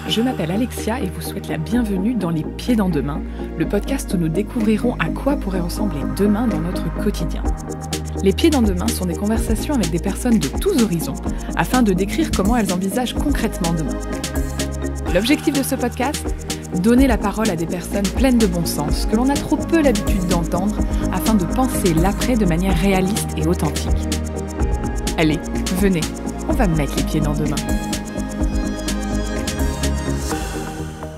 Je m'appelle Alexia et vous souhaite la bienvenue dans Les Pieds dans Demain, le podcast où nous découvrirons à quoi pourrait ressembler demain dans notre quotidien. Les Pieds dans Demain sont des conversations avec des personnes de tous horizons, afin de décrire comment elles envisagent concrètement demain. L'objectif de ce podcast ? Donner la parole à des personnes pleines de bon sens, que l'on a trop peu l'habitude d'entendre, afin de penser l'après de manière réaliste et authentique. Allez, venez, on va mettre les pieds dans demain.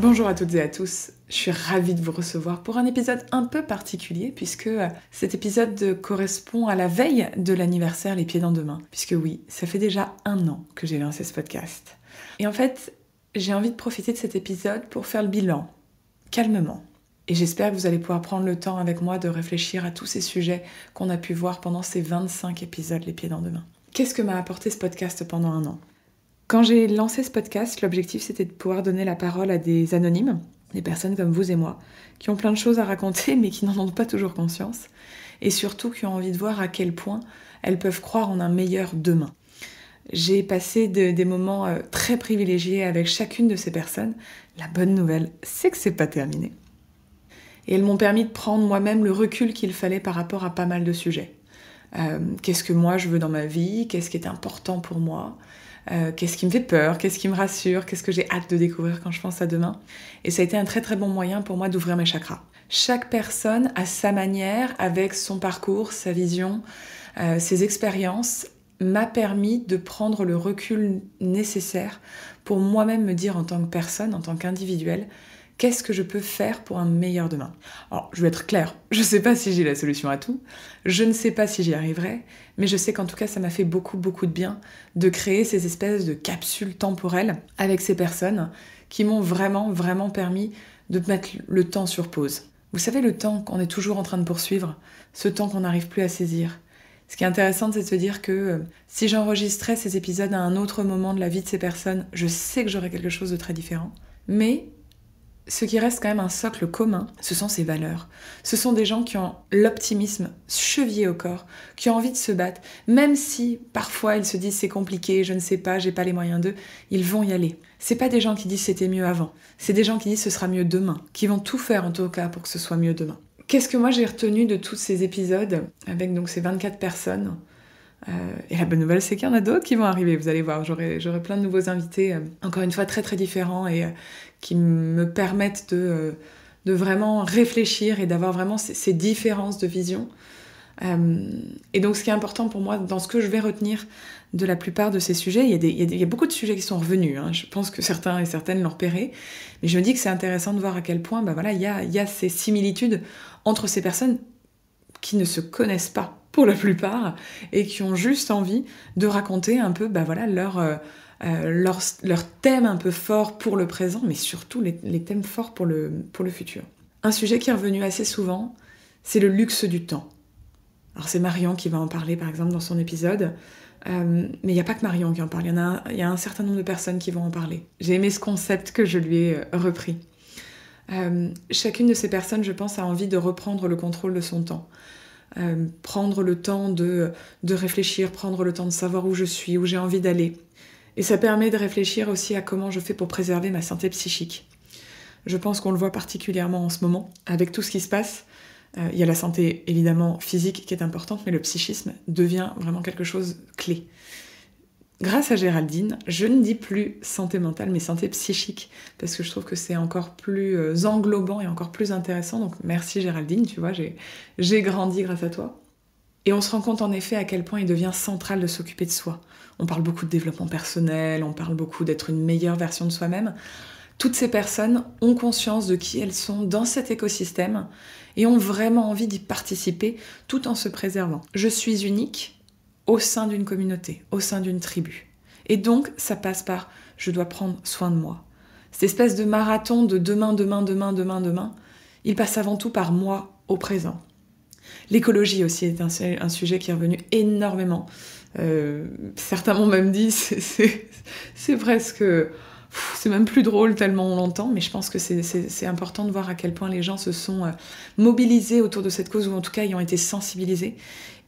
Bonjour à toutes et à tous, je suis ravie de vous recevoir pour un épisode un peu particulier puisque cet épisode correspond à la veille de l'anniversaire Les Pieds dans Demain. Puisque oui, ça fait déjà 1 an que j'ai lancé ce podcast. Et en fait, j'ai envie de profiter de cet épisode pour faire le bilan, calmement. Et j'espère que vous allez pouvoir prendre le temps avec moi de réfléchir à tous ces sujets qu'on a pu voir pendant ces 25 épisodes Les Pieds dans Demain. Qu'est-ce que m'a apporté ce podcast pendant 1 an ? Quand j'ai lancé ce podcast, l'objectif c'était de pouvoir donner la parole à des anonymes, des personnes comme vous et moi, qui ont plein de choses à raconter mais qui n'en ont pas toujours conscience, et surtout qui ont envie de voir à quel point elles peuvent croire en un meilleur demain. J'ai passé des moments très privilégiés avec chacune de ces personnes. La bonne nouvelle, c'est que c'est pas terminé. Et elles m'ont permis de prendre moi-même le recul qu'il fallait par rapport à pas mal de sujets. Qu'est-ce que moi je veux dans ma vie ? Qu'est-ce qui est important pour moi ? Qu'est-ce qui me fait peur, qu'est-ce qui me rassure, qu'est-ce que j'ai hâte de découvrir quand je pense à demain. Et ça a été un très très bon moyen pour moi d'ouvrir mes chakras. Chaque personne, à sa manière, avec son parcours, sa vision, ses expériences, m'a permis de prendre le recul nécessaire pour moi-même me dire en tant que personne, en tant qu'individuel, qu'est-ce que je peux faire pour un meilleur demain ? Alors, je vais être claire, je ne sais pas si j'ai la solution à tout, je ne sais pas si j'y arriverai, mais je sais qu'en tout cas, ça m'a fait beaucoup de bien de créer ces espèces de capsules temporelles avec ces personnes qui m'ont vraiment permis de mettre le temps sur pause. Vous savez, le temps qu'on est toujours en train de poursuivre, ce temps qu'on n'arrive plus à saisir. Ce qui est intéressant, c'est de se dire que si j'enregistrais ces épisodes à un autre moment de la vie de ces personnes, je sais que j'aurais quelque chose de très différent, mais ce qui reste quand même un socle commun, ce sont ces valeurs. Ce sont des gens qui ont l'optimisme chevillé au corps, qui ont envie de se battre, même si parfois ils se disent c'est compliqué, je ne sais pas, j'ai pas les moyens d'eux, ils vont y aller. C'est pas des gens qui disent c'était mieux avant, c'est des gens qui disent ce sera mieux demain, qui vont tout faire en tout cas pour que ce soit mieux demain. Qu'est-ce que moi j'ai retenu de tous ces épisodes, avec donc ces 24 personnes ? Et la bonne nouvelle, c'est qu'il y en a d'autres qui vont arriver, vous allez voir, j'aurai plein de nouveaux invités, encore une fois très différents, et qui me permettent de vraiment réfléchir et d'avoir vraiment ces différences de vision. Et donc ce qui est important pour moi, dans ce que je vais retenir de la plupart de ces sujets, il y a beaucoup de sujets qui sont revenus, hein. Je pense que certains et certaines l'ont repéré, mais je me dis que c'est intéressant de voir à quel point il y a ces similitudes entre ces personnes qui ne se connaissent pas pour la plupart, et qui ont juste envie de raconter un peu leur thème un peu fort pour le présent, mais surtout les thèmes forts pour le futur. Un sujet qui est revenu assez souvent, c'est le luxe du temps. Alors c'est Marion qui va en parler par exemple dans son épisode, mais il n'y a pas que Marion qui en parle, il y a un certain nombre de personnes qui vont en parler. J'ai aimé ce concept que je lui ai repris. Chacune de ces personnes, je pense, a envie de reprendre le contrôle de son temps. Prendre le temps de réfléchir, prendre le temps de savoir où je suis, où j'ai envie d'aller. Et ça permet de réfléchir aussi à comment je fais pour préserver ma santé psychique. Je pense qu'on le voit particulièrement en ce moment, avec tout ce qui se passe. Il y a la santé évidemment physique qui est importante, mais le psychisme devient vraiment quelque chose de clé. Grâce à Géraldine, je ne dis plus santé mentale, mais santé psychique, parce que je trouve que c'est encore plus englobant et encore plus intéressant. Donc merci Géraldine, tu vois, j'ai grandi grâce à toi. Et on se rend compte en effet à quel point il devient central de s'occuper de soi. On parle beaucoup de développement personnel, on parle beaucoup d'être une meilleure version de soi-même. Toutes ces personnes ont conscience de qui elles sont dans cet écosystème et ont vraiment envie d'y participer tout en se préservant. Je suis unique au sein d'une communauté, au sein d'une tribu. Et donc, ça passe par « je dois prendre soin de moi ». Cette espèce de marathon de demain, il passe avant tout par moi au présent. L'écologie aussi est un sujet qui est revenu énormément. Certains m'ont même dit c'est presque... C'est même plus drôle tellement on l'entend, mais je pense que c'est important de voir à quel point les gens se sont mobilisés autour de cette cause, ou en tout cas y ont été sensibilisés.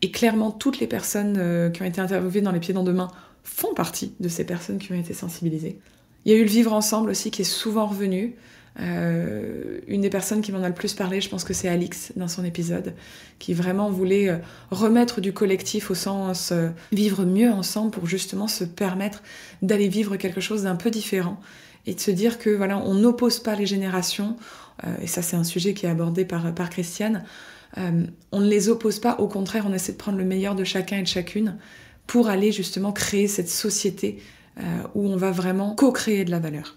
Et clairement, toutes les personnes qui ont été interviewées dans Les Pieds dans Demain font partie de ces personnes qui ont été sensibilisées. Il y a eu le vivre ensemble aussi qui est souvent revenu. Une des personnes qui m'en a le plus parlé, je pense que c'est Alix dans son épisode, qui vraiment voulait remettre du collectif au sens vivre mieux ensemble pour justement se permettre d'aller vivre quelque chose d'un peu différent et de se dire que voilà, on n'oppose pas les générations, et ça c'est un sujet qui est abordé par Christiane, on ne les oppose pas, au contraire on essaie de prendre le meilleur de chacun et de chacune pour aller justement créer cette société où on va vraiment co-créer de la valeur.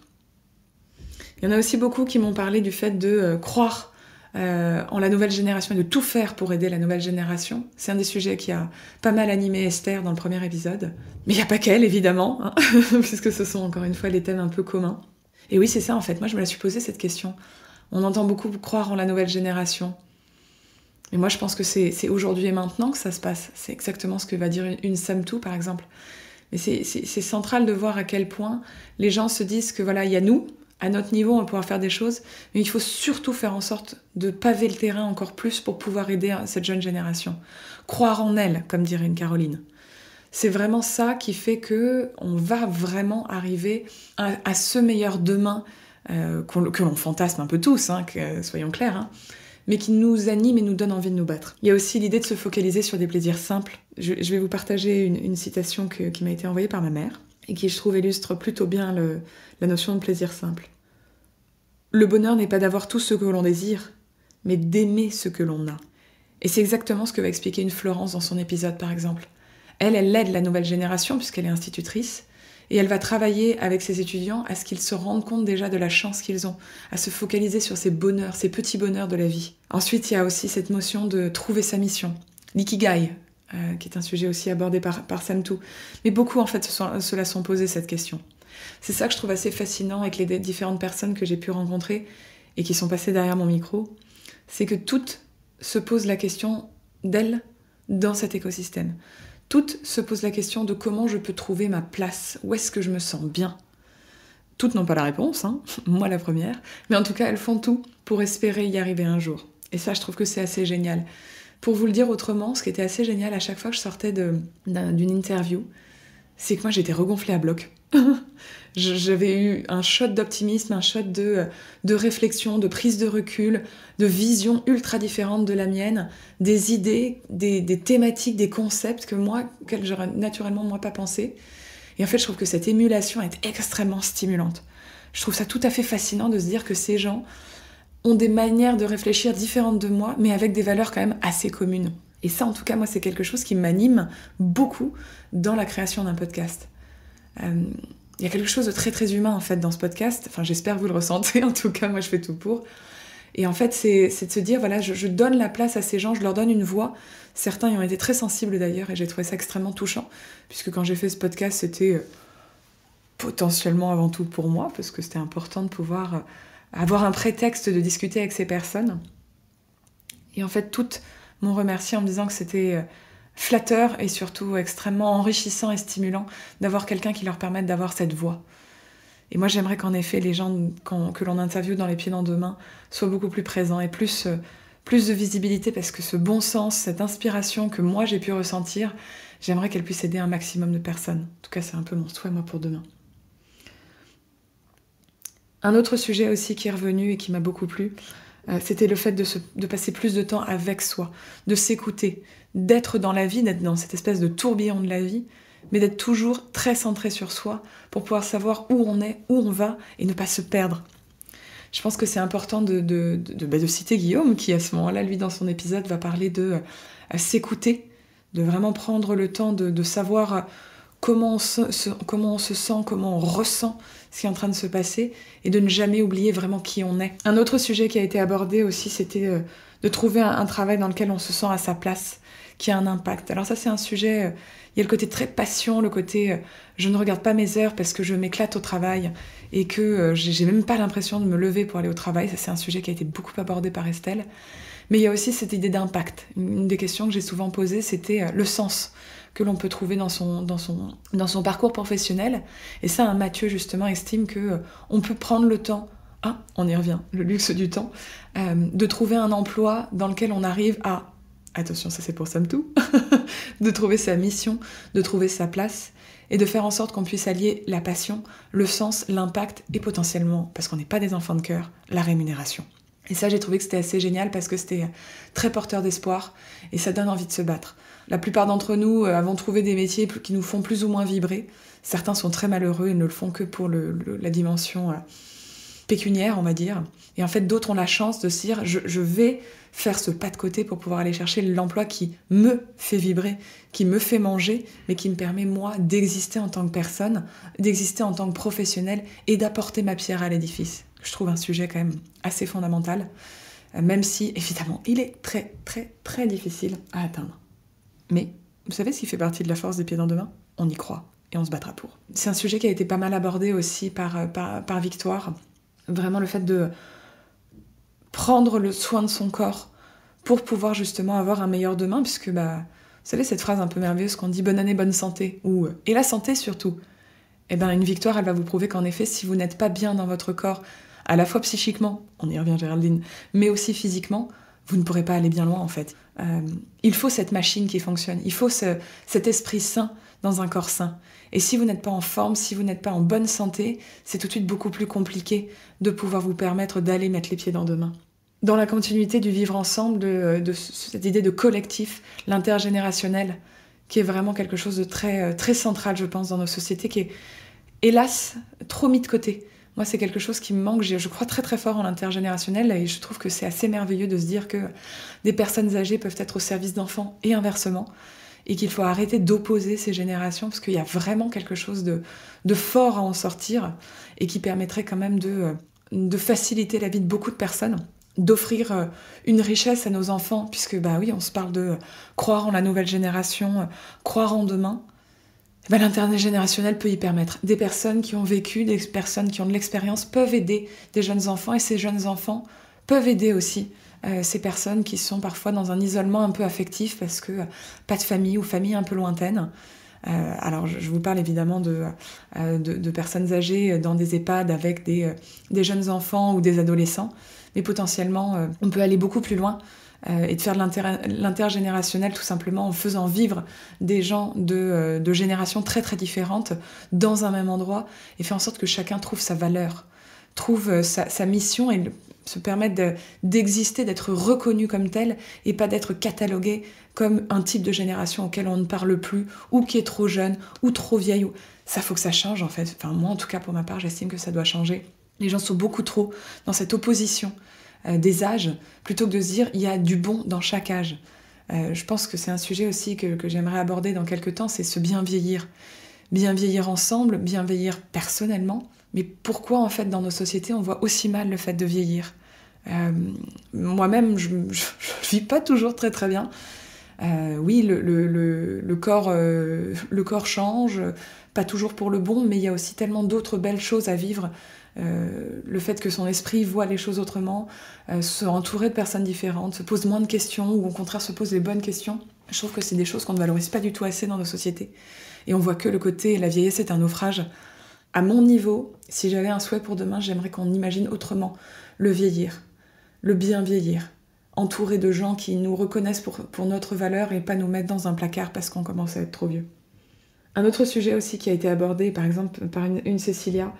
Il y en a aussi beaucoup qui m'ont parlé du fait de croire en la nouvelle génération et de tout faire pour aider la nouvelle génération. C'est un des sujets qui a pas mal animé Esther dans le premier épisode. Mais il n'y a pas qu'elle, évidemment, hein, puisque ce sont encore une fois les thèmes un peu communs. Et oui, c'est ça en fait, moi je me la suis posé cette question. On entend beaucoup croire en la nouvelle génération. Et moi je pense que c'est aujourd'hui et maintenant que ça se passe. C'est exactement ce que va dire une Samtou par exemple. Mais c'est central de voir à quel point les gens se disent que voilà, il y a nous, à notre niveau, on va pouvoir faire des choses, mais il faut surtout faire en sorte de paver le terrain encore plus pour pouvoir aider cette jeune génération. Croire en elle, comme dirait une Caroline. C'est vraiment ça qui fait que on va vraiment arriver à ce meilleur demain que l'on fantasme un peu tous, hein, soyons clairs, hein, mais qui nous anime et nous donne envie de nous battre. Il y a aussi l'idée de se focaliser sur des plaisirs simples. Je vais vous partager une citation qui m'a été envoyée par ma mère, et qui, je trouve, illustre plutôt bien la notion de plaisir simple. Le bonheur n'est pas d'avoir tout ce que l'on désire, mais d'aimer ce que l'on a. Et c'est exactement ce que va expliquer une Florence dans son épisode, par exemple. Elle aide la nouvelle génération, puisqu'elle est institutrice, et elle va travailler avec ses étudiants à ce qu'ils se rendent compte déjà de la chance qu'ils ont, à se focaliser sur ces bonheurs, ces petits bonheurs de la vie. Ensuite, il y a aussi cette notion de trouver sa mission, l'ikigai, qui est un sujet aussi abordé par Samtou. Mais beaucoup, en fait, se la sont posé cette question. C'est ça que je trouve assez fascinant avec les différentes personnes que j'ai pu rencontrer et qui sont passées derrière mon micro, c'est que toutes se posent la question d'elles dans cet écosystème. Toutes se posent la question de comment je peux trouver ma place, où est-ce que je me sens bien. Toutes n'ont pas la réponse, hein, moi la première, mais en tout cas elles font tout pour espérer y arriver un jour. Et ça, je trouve que c'est assez génial. Pour vous le dire autrement, ce qui était assez génial à chaque fois que je sortais d'une interview, c'est que moi j'étais regonflée à bloc. J'avais eu un shot d'optimisme, un shot de réflexion, de prise de recul, de vision ultra différente de la mienne, des idées, des thématiques, des concepts auxquels j'aurais naturellement moi pas pensé. Et en fait, je trouve que cette émulation est extrêmement stimulante. Je trouve ça tout à fait fascinant de se dire que ces gens ont des manières de réfléchir différentes de moi, mais avec des valeurs quand même assez communes. Et ça, en tout cas, moi, c'est quelque chose qui m'anime beaucoup dans la création d'un podcast. Il y a quelque chose de très très humain en fait dans ce podcast, enfin j'espère que vous le ressentez, en tout cas moi je fais tout pour. Et en fait c'est de se dire voilà, je donne la place à ces gens, je leur donne une voix. Certains y ont été très sensibles d'ailleurs et j'ai trouvé ça extrêmement touchant, puisque quand j'ai fait ce podcast c'était potentiellement avant tout pour moi, parce que c'était important de pouvoir avoir un prétexte de discuter avec ces personnes. Et en fait toutes m'ont remercié en me disant que c'était flatteur et surtout extrêmement enrichissant et stimulant d'avoir quelqu'un qui leur permette d'avoir cette voix. Et moi j'aimerais qu'en effet les gens que l'on interviewe dans Les Pieds dans deux mains soient beaucoup plus présents et plus de visibilité, parce que ce bon sens, cette inspiration que moi j'ai pu ressentir, j'aimerais qu'elle puisse aider un maximum de personnes. En tout cas c'est un peu mon souhait moi pour demain. Un autre sujet aussi qui est revenu et qui m'a beaucoup plu, c'était le fait de passer plus de temps avec soi, de s'écouter, d'être dans la vie, d'être dans cette espèce de tourbillon de la vie, mais d'être toujours très centré sur soi pour pouvoir savoir où on est, où on va et ne pas se perdre. Je pense que c'est important de citer Guillaume qui, à ce moment-là, lui, dans son épisode, va parler de s'écouter, de vraiment prendre le temps de savoir comment on se sent, comment on ressent ce qui est en train de se passer et de ne jamais oublier vraiment qui on est. Un autre sujet qui a été abordé aussi, c'était de trouver un travail dans lequel on se sent à sa place, qui a un impact. Alors ça, c'est un sujet... il y a le côté très passion, le côté je ne regarde pas mes heures parce que je m'éclate au travail et que j'ai même pas l'impression de me lever pour aller au travail. Ça, c'est un sujet qui a été beaucoup abordé par Estelle. Mais il y a aussi cette idée d'impact. Une des questions que j'ai souvent posées, c'était le sens que l'on peut trouver dans son parcours professionnel. Et ça, Mathieu, justement, estime qu'on peut prendre le temps, on y revient, le luxe du temps, de trouver un emploi dans lequel on arrive à attention, ça c'est pour Somme Tout, de trouver sa mission, de trouver sa place, et de faire en sorte qu'on puisse allier la passion, le sens, l'impact, et potentiellement, parce qu'on n'est pas des enfants de cœur, la rémunération. Et ça, j'ai trouvé que c'était assez génial parce que c'était très porteur d'espoir, et ça donne envie de se battre. La plupart d'entre nous avons trouvé des métiers qui nous font plus ou moins vibrer. Certains sont très malheureux et ne le font que pour la dimension pécuniaire, on va dire. Et en fait, d'autres ont la chance de se dire je vais faire ce pas de côté pour pouvoir aller chercher l'emploi qui me fait vibrer, qui me fait manger, mais qui me permet, moi, d'exister en tant que personne, d'exister en tant que professionnel et d'apporter ma pierre à l'édifice. Je trouve un sujet quand même assez fondamental, même si, évidemment, il est très, très, très difficile à atteindre. Mais, vous savez ce qui fait partie de la force des pieds dans deux mains ? On y croit et on se battra pour. C'est un sujet qui a été pas mal abordé aussi par Victoire. Vraiment le fait de prendre le soin de son corps pour pouvoir justement avoir un meilleur demain, puisque, vous savez, cette phrase un peu merveilleuse qu'on dit « bonne année, bonne santé », ou « et la santé surtout ». Eh bien, une victoire, elle va vous prouver qu'en effet, si vous n'êtes pas bien dans votre corps, à la fois psychiquement, on y revient Géraldine, mais aussi physiquement, vous ne pourrez pas aller bien loin en fait. Il faut cette machine qui fonctionne, il faut cet esprit sain dans un corps sain. Et si vous n'êtes pas en forme, si vous n'êtes pas en bonne santé, c'est tout de suite beaucoup plus compliqué de pouvoir vous permettre d'aller mettre les pieds dans deux mains. Dans la continuité du vivre ensemble, de cette idée de collectif, l'intergénérationnel, qui est vraiment quelque chose de très, très central, je pense, dans nos sociétés, qui est, hélas, trop mis de côté. Moi, c'est quelque chose qui me manque. Je crois très très fort en l'intergénérationnel et je trouve que c'est assez merveilleux de se dire que des personnes âgées peuvent être au service d'enfants et inversement, et qu'il faut arrêter d'opposer ces générations parce qu'il y a vraiment quelque chose de fort à en sortir et qui permettrait quand même de faciliter la vie de beaucoup de personnes, d'offrir une richesse à nos enfants, puisque oui, on se parle de croire en la nouvelle génération, croire en demain. L'intergénérationnel peut y permettre. Des personnes qui ont vécu, des personnes qui ont de l'expérience peuvent aider des jeunes enfants, et ces jeunes enfants peuvent aider aussi ces personnes qui sont parfois dans un isolement un peu affectif parce que pas de famille ou famille un peu lointaine. Alors je vous parle évidemment de personnes âgées dans des EHPAD avec des jeunes enfants ou des adolescents, mais potentiellement on peut aller beaucoup plus loin et de faire de l'intergénérationnel tout simplement en faisant vivre des gens de générations très très différentes dans un même endroit et faire en sorte que chacun trouve sa valeur, trouve sa mission et se permettre d'exister, d'être reconnu comme tel et pas d'être catalogué comme un type de génération auquel on ne parle plus ou qui est trop jeune ou trop vieille. Ça faut que ça change en fait. Enfin, moi en tout cas pour ma part j'estime que ça doit changer. Les gens sont beaucoup trop dans cette opposition des âges, plutôt que de se dire il y a du bon dans chaque âge. Je pense que c'est un sujet aussi que j'aimerais aborder dans quelques temps, c'est ce bien vieillir. Bien vieillir ensemble, bien vieillir personnellement. Mais pourquoi en fait dans nos sociétés on voit aussi mal le fait de vieillir ? Moi-même je vis pas toujours très très bien. Oui, le corps change, pas toujours pour le bon, mais il y a aussi tellement d'autres belles choses à vivre. Le fait que son esprit voit les choses autrement, se entourer de personnes différentes, se pose moins de questions ou au contraire se pose les bonnes questions. Je trouve que c'est des choses qu'on ne valorise pas du tout assez dans nos sociétés. Et on voit que le côté la vieillesse est un naufrage. À mon niveau, si j'avais un souhait pour demain, j'aimerais qu'on imagine autrement le vieillir, le bien vieillir, entouré de gens qui nous reconnaissent pour notre valeur et pas nous mettre dans un placard parce qu'on commence à être trop vieux. Un autre sujet aussi qui a été abordé, par exemple, par une Cécilia,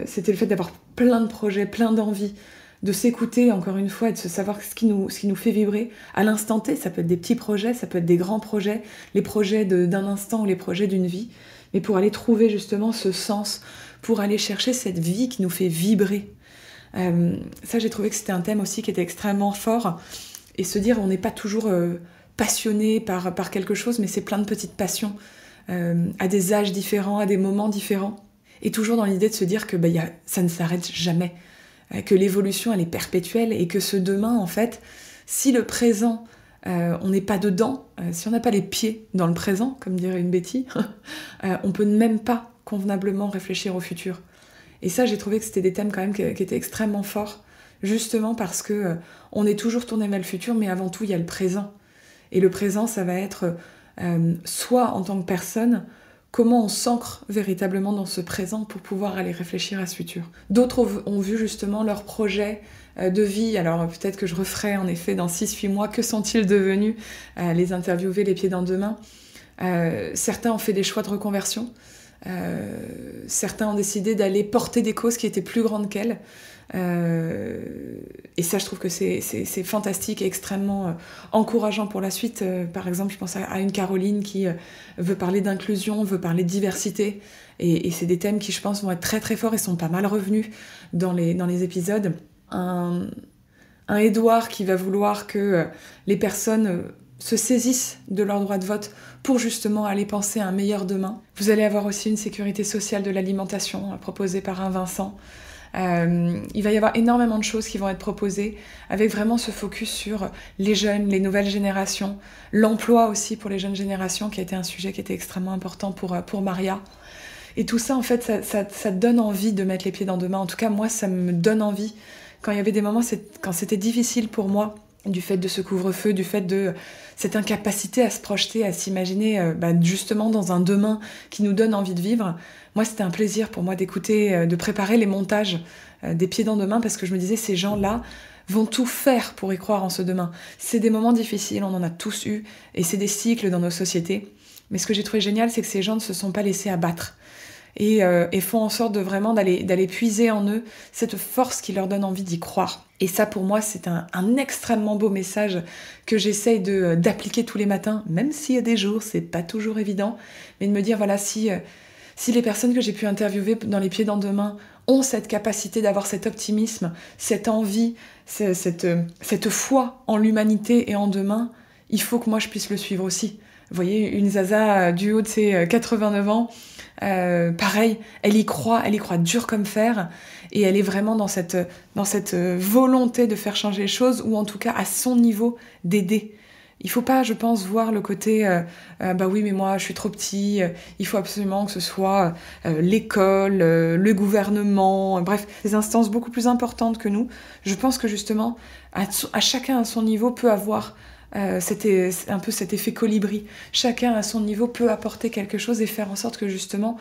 c'était le fait d'avoir plein de projets, plein d'envies, de s'écouter encore une fois et de se savoir ce qui nous fait vibrer à l'instant T. Ça peut être des petits projets, ça peut être des grands projets, les projets d'un instant ou les projets d'une vie, mais pour aller trouver justement ce sens, pour aller chercher cette vie qui nous fait vibrer. Ça, j'ai trouvé que c'était un thème aussi qui était extrêmement fort, et se dire on n'est pas toujours passionné par quelque chose, mais c'est plein de petites passions, à des âges différents, à des moments différents, et toujours dans l'idée de se dire que ça ne s'arrête jamais, que l'évolution elle est perpétuelle, et que ce demain, en fait, si le présent, on n'est pas dedans, si on n'a pas les pieds dans le présent, comme dirait une Betty, on peut même pas convenablement réfléchir au futur. Et ça, j'ai trouvé que c'était des thèmes quand même qui étaient extrêmement forts, justement parce que on est toujours tourné vers le futur, mais avant tout, il y a le présent. Et le présent, ça va être soit en tant que personne, comment on s'ancre véritablement dans ce présent pour pouvoir aller réfléchir à ce futur. D'autres ont vu justement leur projet de vie, alors peut-être que je referai en effet dans 6-8 mois, que sont-ils devenus, les interviewer les pieds dans deux mains. Certains ont fait des choix de reconversion, certains ont décidé d'aller porter des causes qui étaient plus grandes qu'elles. Et ça, je trouve que c'est fantastique et extrêmement encourageant pour la suite. Par exemple, je pense à une Caroline qui veut parler d'inclusion, veut parler de diversité, et c'est des thèmes qui, je pense, vont être très très forts et sont pas mal revenus dans les épisodes. Un Édouard qui va vouloir que les personnes se saisissent de leur droit de vote pour justement aller penser à un meilleur demain. Vous allez avoir aussi une sécurité sociale de l'alimentation proposée par un Vincent. Il va y avoir énormément de choses qui vont être proposées avec vraiment ce focus sur les jeunes, les nouvelles générations, l'emploi aussi pour les jeunes générations qui a été un sujet qui était extrêmement important pour Maria. Et tout ça, en fait, ça donne envie de mettre les pieds dans deux mains. En tout cas, moi, ça me donne envie. Quand il y avait des moments, quand c'était difficile pour moi, du fait de ce couvre-feu, du fait de cette incapacité à se projeter, à s'imaginer justement dans un demain qui nous donne envie de vivre. Moi, c'était un plaisir pour moi d'écouter, de préparer les montages des pieds dans deux mains, parce que je me disais, ces gens-là vont tout faire pour y croire en ce demain. C'est des moments difficiles, on en a tous eu, et c'est des cycles dans nos sociétés. Mais ce que j'ai trouvé génial, c'est que ces gens ne se sont pas laissés abattre. Et font en sorte de vraiment d'aller puiser en eux cette force qui leur donne envie d'y croire. Et ça, pour moi, c'est un extrêmement beau message que j'essaye d'appliquer tous les matins, même s'il y a des jours, c'est pas toujours évident, mais de me dire, voilà, si les personnes que j'ai pu interviewer dans les pieds dans deux mains ont cette capacité d'avoir cet optimisme, cette envie, cette foi en l'humanité et en demain, il faut que moi je puisse le suivre aussi. Vous voyez, une Zaza du haut de ses 89 ans, pareil, elle y croit dur comme fer, et elle est vraiment dans cette volonté de faire changer les choses, ou en tout cas à son niveau d'aider. Il faut pas, je pense, voir le côté oui, mais moi je suis trop petit, il faut absolument que ce soit l'école, le gouvernement, bref, des instances beaucoup plus importantes que nous. Je pense que justement, à chacun à son niveau peut avoir c'était un peu cet effet colibri. Chacun à son niveau peut apporter quelque chose et faire en sorte que justement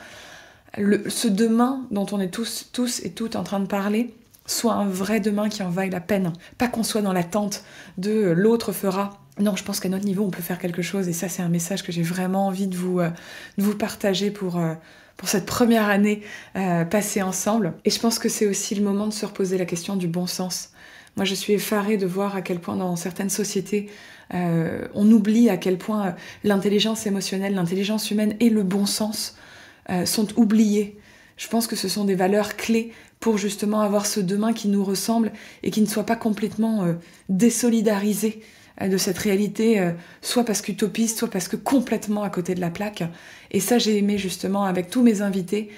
ce demain dont on est tous et toutes en train de parler soit un vrai demain qui en vaille la peine. Pas qu'on soit dans l'attente de l'autre fera. Non, je pense qu'à notre niveau on peut faire quelque chose, et ça c'est un message que j'ai vraiment envie de vous partager pour cette première année passée ensemble. Et je pense que c'est aussi le moment de se reposer la question du bon sens. Moi, je suis effarée de voir à quel point dans certaines sociétés, on oublie à quel point l'intelligence émotionnelle, l'intelligence humaine et le bon sens sont oubliés. Je pense que ce sont des valeurs clés pour justement avoir ce demain qui nous ressemble et qui ne soit pas complètement désolidarisé de cette réalité, soit parce qu'utopiste, soit parce que complètement à côté de la plaque. Et ça, j'ai aimé justement avec tous mes invités.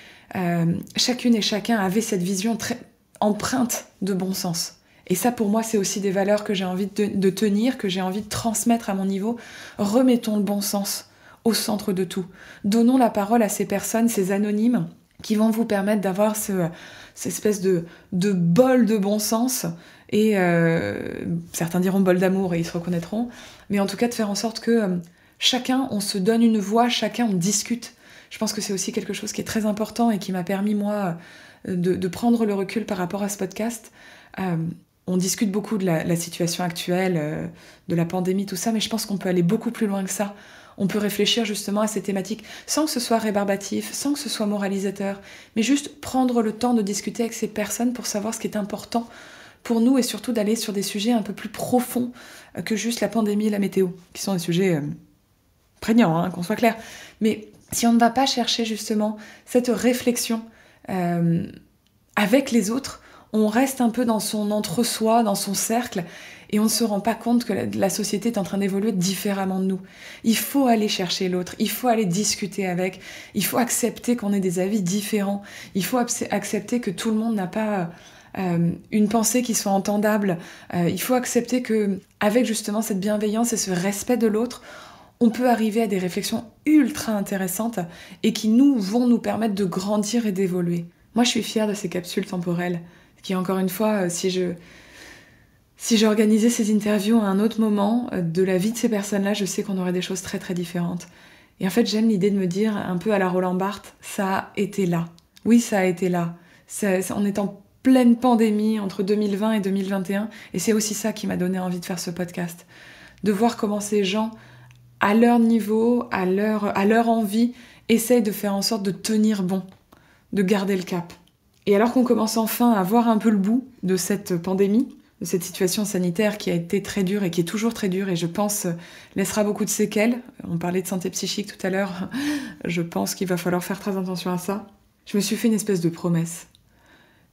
Chacune et chacun avait cette vision très empreinte de bon sens. Et ça, pour moi, c'est aussi des valeurs que j'ai envie de tenir, que j'ai envie de transmettre à mon niveau. Remettons le bon sens au centre de tout. Donnons la parole à ces personnes, ces anonymes, qui vont vous permettre d'avoir cette espèce de bol de bon sens, et certains diront bol d'amour et ils se reconnaîtront, mais en tout cas de faire en sorte que chacun, on se donne une voix, chacun, on discute. Je pense que c'est aussi quelque chose qui est très important et qui m'a permis, moi, de prendre le recul par rapport à ce podcast. On discute beaucoup de la situation actuelle, de la pandémie, tout ça, mais je pense qu'on peut aller beaucoup plus loin que ça. On peut réfléchir justement à ces thématiques sans que ce soit rébarbatif, sans que ce soit moralisateur, mais juste prendre le temps de discuter avec ces personnes pour savoir ce qui est important pour nous, et surtout d'aller sur des sujets un peu plus profonds que juste la pandémie et la météo, qui sont des sujets prégnants, qu'on soit clair. Mais si on ne va pas chercher justement cette réflexion avec les autres, on reste un peu dans son entre-soi, dans son cercle, et on ne se rend pas compte que la société est en train d'évoluer différemment de nous. Il faut aller chercher l'autre, il faut aller discuter avec, il faut accepter qu'on ait des avis différents, il faut accepter que tout le monde n'a pas une pensée qui soit entendable, il faut accepter que, avec justement cette bienveillance et ce respect de l'autre, on peut arriver à des réflexions ultra intéressantes et qui vont nous permettre de grandir et d'évoluer. Moi, je suis fière de ces capsules temporelles, qui, encore une fois, si j'organisais ces interviews à un autre moment de la vie de ces personnes-là, je sais qu'on aurait des choses très très différentes. Et en fait, j'aime l'idée de me dire, un peu à la Roland Barthes, ça a été là. Oui, ça a été là. On est en pleine pandémie entre 2020 et 2021, et c'est aussi ça qui m'a donné envie de faire ce podcast. De voir comment ces gens, à leur niveau, à leur envie, essayent de faire en sorte de tenir bon, de garder le cap. Et alors qu'on commence enfin à voir un peu le bout de cette pandémie, de cette situation sanitaire qui a été très dure et qui est toujours très dure et je pense laissera beaucoup de séquelles. On parlait de santé psychique tout à l'heure, je pense qu'il va falloir faire très attention à ça. Je me suis fait une espèce de promesse.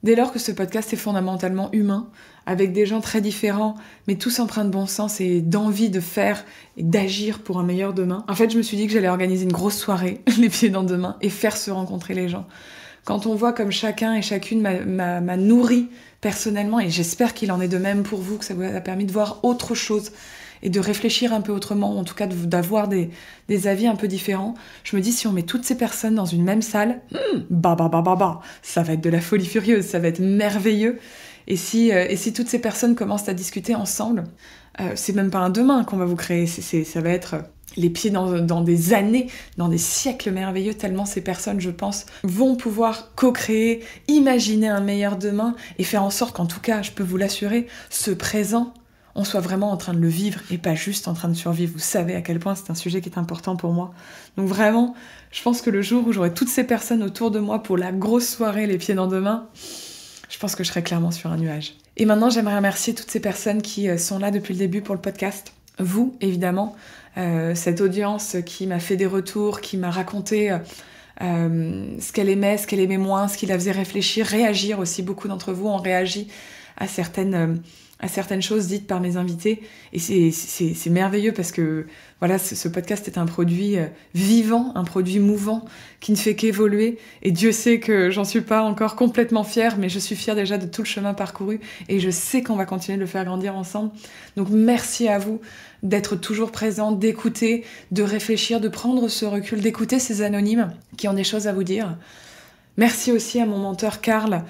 Dès lors que ce podcast est fondamentalement humain, avec des gens très différents, mais tous empreints de bon sens et d'envie de faire et d'agir pour un meilleur demain, en fait je me suis dit que j'allais organiser une grosse soirée, les pieds dans deux mains, et faire se rencontrer les gens. Quand on voit comme chacun et chacune m'a nourri personnellement, et j'espère qu'il en est de même pour vous, que ça vous a permis de voir autre chose et de réfléchir un peu autrement, ou en tout cas d'avoir des avis un peu différents, je me dis si on met toutes ces personnes dans une même salle, ça va être de la folie furieuse, ça va être merveilleux. Et si toutes ces personnes commencent à discuter ensemble, c'est même pas un demain qu'on va vous créer, ça va être les pieds dans des années, dans des siècles merveilleux, tellement ces personnes, je pense, vont pouvoir co-créer, imaginer un meilleur demain et faire en sorte qu'en tout cas, je peux vous l'assurer, ce présent, on soit vraiment en train de le vivre et pas juste en train de survivre. Vous savez à quel point c'est un sujet qui est important pour moi. Donc vraiment, je pense que le jour où j'aurai toutes ces personnes autour de moi pour la grosse soirée, les pieds dans deux mains, je pense que je serai clairement sur un nuage. Et maintenant, j'aimerais remercier toutes ces personnes qui sont là depuis le début pour le podcast. Vous, évidemment, cette audience qui m'a fait des retours, qui m'a raconté ce qu'elle aimait moins, ce qui la faisait réfléchir, réagir aussi. Beaucoup d'entre vous ont réagi à certaines choses dites par mes invités. Et c'est merveilleux parce que voilà, ce podcast est un produit vivant, un produit mouvant qui ne fait qu'évoluer. Et Dieu sait que j'en suis pas encore complètement fière, mais je suis fière déjà de tout le chemin parcouru et je sais qu'on va continuer de le faire grandir ensemble. Donc merci à vous d'être toujours présents, d'écouter, de réfléchir, de prendre ce recul, d'écouter ces anonymes qui ont des choses à vous dire. Merci aussi à mon mentor Karl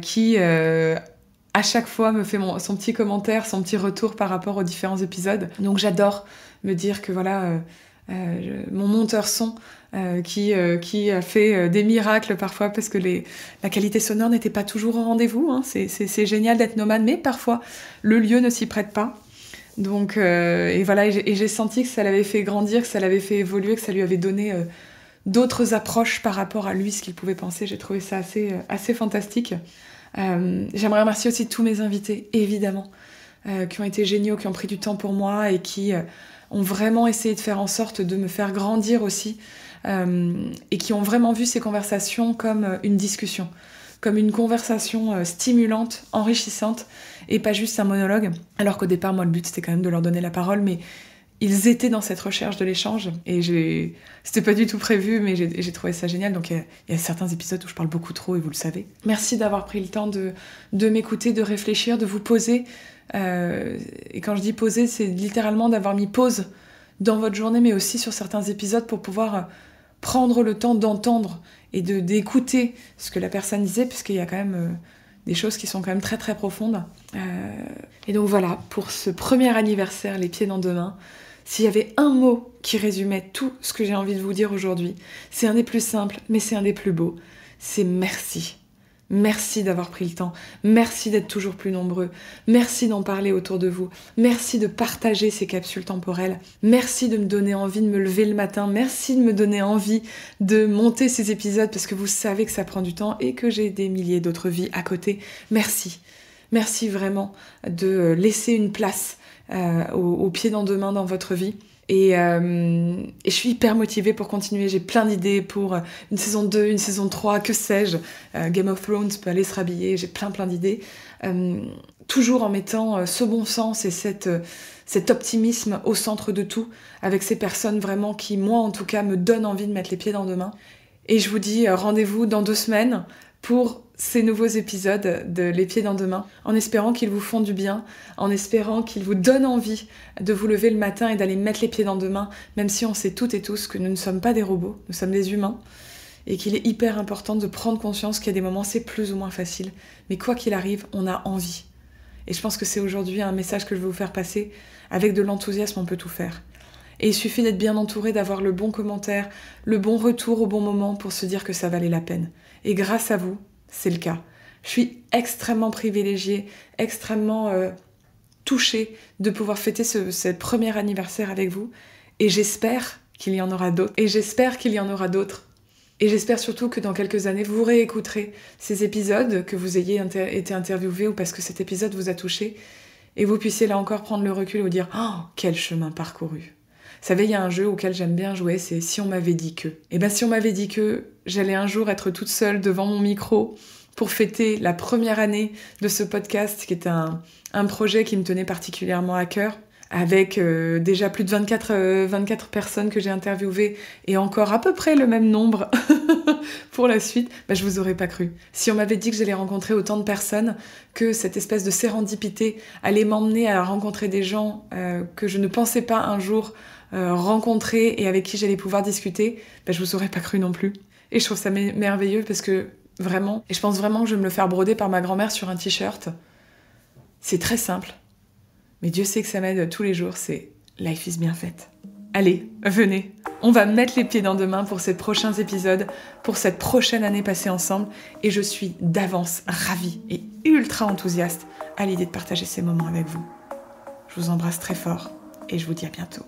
qui... à chaque fois me fait son petit commentaire, son petit retour par rapport aux différents épisodes. Donc j'adore me dire que voilà, mon monteur son qui a fait des miracles parfois parce que la qualité sonore n'était pas toujours au rendez-vous. Hein. C'est génial d'être nomade, mais parfois le lieu ne s'y prête pas. Donc et voilà, et j'ai senti que ça l'avait fait grandir, que ça l'avait fait évoluer, que ça lui avait donné d'autres approches par rapport à lui, ce qu'il pouvait penser. J'ai trouvé ça assez fantastique. J'aimerais remercier aussi tous mes invités, évidemment, qui ont été géniaux, qui ont pris du temps pour moi et qui ont vraiment essayé de faire en sorte de me faire grandir aussi et qui ont vraiment vu ces conversations comme une discussion, comme une conversation stimulante, enrichissante et pas juste un monologue. Alors qu'au départ, moi, le but, c'était quand même de leur donner la parole, mais ils étaient dans cette recherche de l'échange et c'était pas du tout prévu, mais j'ai trouvé ça génial. Donc il y a certains épisodes où je parle beaucoup trop et vous le savez. Merci d'avoir pris le temps de m'écouter, de réfléchir, de vous poser. Et quand je dis poser, c'est littéralement d'avoir mis pause dans votre journée, mais aussi sur certains épisodes pour pouvoir prendre le temps d'entendre et d'écouter ce que la personne disait, puisqu'il y a quand même des choses qui sont quand même très très profondes. Et donc voilà, pour ce premier anniversaire, les pieds dans deux mains, s'il y avait un mot qui résumait tout ce que j'ai envie de vous dire aujourd'hui, c'est un des plus simples, mais c'est un des plus beaux, c'est merci. Merci d'avoir pris le temps, merci d'être toujours plus nombreux, merci d'en parler autour de vous, merci de partager ces capsules temporelles, merci de me donner envie de me lever le matin, merci de me donner envie de monter ces épisodes parce que vous savez que ça prend du temps et que j'ai des milliers d'autres vies à côté. Merci. Merci vraiment de laisser une place aux pieds dans deux mains dans votre vie. Et je suis hyper motivée pour continuer. J'ai plein d'idées pour une saison 2, une saison 3, que sais-je. Game of Thrones peut aller se rhabiller. J'ai plein d'idées. Toujours en mettant ce bon sens et cet optimisme au centre de tout, avec ces personnes vraiment qui, moi en tout cas, me donnent envie de mettre les pieds dans deux mains. Et je vous dis rendez-vous dans 2 semaines pour ces nouveaux épisodes de Les Pieds dans deux mains, en espérant qu'ils vous font du bien, en espérant qu'ils vous donnent envie de vous lever le matin et d'aller mettre les pieds dans deux mains, même si on sait toutes et tous que nous ne sommes pas des robots, nous sommes des humains, et qu'il est hyper important de prendre conscience qu'il y a des moments c'est plus ou moins facile, mais quoi qu'il arrive, on a envie. Et je pense que c'est aujourd'hui un message que je veux vous faire passer, avec de l'enthousiasme on peut tout faire. Et il suffit d'être bien entouré, d'avoir le bon commentaire, le bon retour au bon moment pour se dire que ça valait la peine. Et grâce à vous, c'est le cas. Je suis extrêmement privilégiée, extrêmement touchée de pouvoir fêter ce premier anniversaire avec vous. Et j'espère qu'il y en aura d'autres. Et j'espère surtout que dans quelques années, vous réécouterez ces épisodes, que vous ayez été interviewé ou parce que cet épisode vous a touché, et vous puissiez là encore prendre le recul et vous dire « Oh, quel chemin parcouru !» Vous savez, il y a un jeu auquel j'aime bien jouer, c'est « Si on m'avait dit que ». Et bien si on m'avait dit que j'allais un jour être toute seule devant mon micro pour fêter la première année de ce podcast, qui est un projet qui me tenait particulièrement à cœur, avec déjà plus de 24 personnes que j'ai interviewées et encore à peu près le même nombre pour la suite, je vous aurais pas cru. Si on m'avait dit que j'allais rencontrer autant de personnes, que cette espèce de sérendipité allait m'emmener à rencontrer des gens que je ne pensais pas un jour rencontrer et avec qui j'allais pouvoir discuter, je vous aurais pas cru non plus. Et je trouve ça merveilleux parce que vraiment, et je pense vraiment que je vais me le faire broder par ma grand-mère sur un t-shirt. C'est très simple. Mais Dieu sait que ça m'aide tous les jours, c'est « Life is bien faite ». Allez, venez, on va mettre les pieds dans deux mains pour ces prochains épisodes, pour cette prochaine année passée ensemble, et je suis d'avance ravie et ultra enthousiaste à l'idée de partager ces moments avec vous. Je vous embrasse très fort, et je vous dis à bientôt.